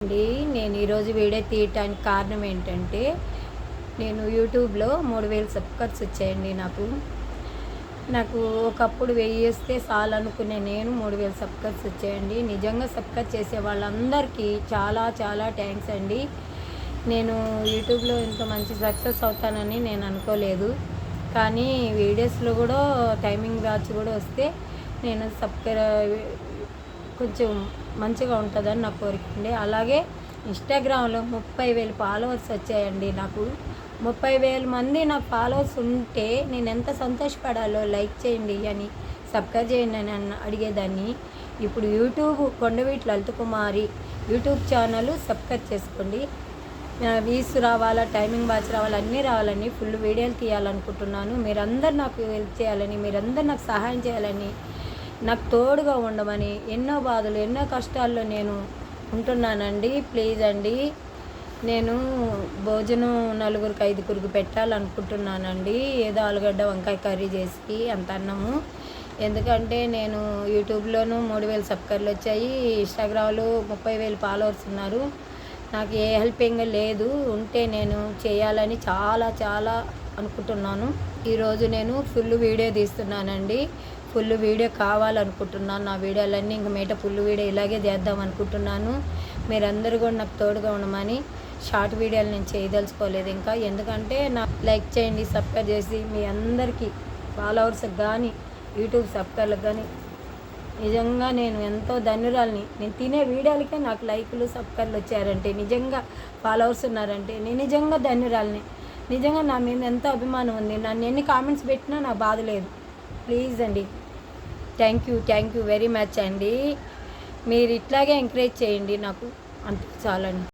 అండి నేను ఈరోజు వీడియో తీయటానికి కారణం ఏంటంటే నేను యూట్యూబ్లో 3000 సబ్స్క్రైబర్స్ వచ్చాయండి. నాకు ఒకప్పుడు 1000 వస్తే చాలు అనుకునే నేను 3000 సబ్స్క్రైబర్స్ వచ్చాయండి. నిజంగా సబ్స్క్రైబ్ చేసే వాళ్ళందరికీ చాలా చాలా థ్యాంక్స్ అండి. నేను యూట్యూబ్లో ఇంత మంచి సక్సెస్ అవుతానని నేను అనుకోలేదు. కానీ వీడియోస్లో కూడా టైమింగ్ వాచ్ కూడా వస్తే నేను కొంచెం మంచిగా ఉంటుందని నా కోరిక అండి. అలాగే ఇన్స్టాగ్రామ్లో 30,000 ఫాలోవర్స్ వచ్చాయండి. నాకు 30,000 మంది నాకు ఫాలోవర్స్ ఉంటే నేను ఎంత సంతోషపడాలో. లైక్ చేయండి అని, సబ్స్క్రైబ్ చేయండి అని అడిగేదాన్ని. ఇప్పుడు యూట్యూబ్ కొండవీటి లలిత కుమారి యూట్యూబ్ ఛానల్ సబ్స్క్రైబ్ చేసుకోండి. వ్యూస్ రావాలా, టైమింగ్ వాచ్ రావాలి, అన్నీ రావాలని ఫుల్ వీడియోలు తీయాలనుకుంటున్నాను. మీరందరూ నాకు హెల్ప్ చేయాలని, మీరందరూ నాకు సహాయం చేయాలని, నాకు తోడుగా ఉండమని. ఎన్నో బాధలు ఎన్నో కష్టాల్లో నేను ఉంటున్నానండి. ప్లీజ్ అండి, నేను భోజనం 4గురికి 5గురికి పెట్టాలనుకుంటున్నానండి. ఏదో ఆలుగడ్డ వంకాయ కర్రీ చేసి అంత అన్నము. ఎందుకంటే నేను యూట్యూబ్లోనూ 3000 సబ్స్క్రైబర్లు వచ్చాయి, ఇన్స్టాగ్రామ్లో 30,000 ఫాలోవర్స్ ఉన్నారు. నాకు ఏ హెల్పింగ్ లేదు. ఉంటే నేను చేయాలని చాలా చాలా అనుకుంటున్నాను. ఈరోజు నేను ఫుల్ వీడియో తీస్తున్నానండి. ఫుల్ వీడియో కావాలనుకుంటున్నాను. నా వీడియోలన్నీ ఇంక మీట ఫుల్ వీడియో ఇలాగే చేద్దాం అనుకుంటున్నాను. మీరందరూ కూడా నాకు తోడుగా ఉండమని. షార్ట్ వీడియోలు నేను చేయదలుచుకోలేదు ఇంకా. ఎందుకంటే నాకు లైక్ చేయండి, సబ్స్క్రైబ్ చేసి మీ అందరికీ ఫాలోవర్స్కి కానీ యూట్యూబ్ సబ్స్క్రైబర్లకు కానీ నిజంగా నేను ఎంతో ధన్యురాలిని. నేను తినే వీడియోలకే నాకు లైకులు సబ్స్క్రైబర్లు వచ్చారంటే, నిజంగా ఫాలోవర్స్ ఉన్నారంటే నేను నిజంగా ధన్యురాలిని. నిజంగా నా మీద ఎంతో అభిమానం ఉంది. నన్ను ఎన్ని కామెంట్స్ పెట్టినా నాకు బాధ లేదు. ప్లీజ్ అండి, థ్యాంక్ యూ వెరీ మచ్ అండి. మీరు ఇట్లాగే ఎంకరేజ్ చేయండి నాకు, అంతే చాలండి.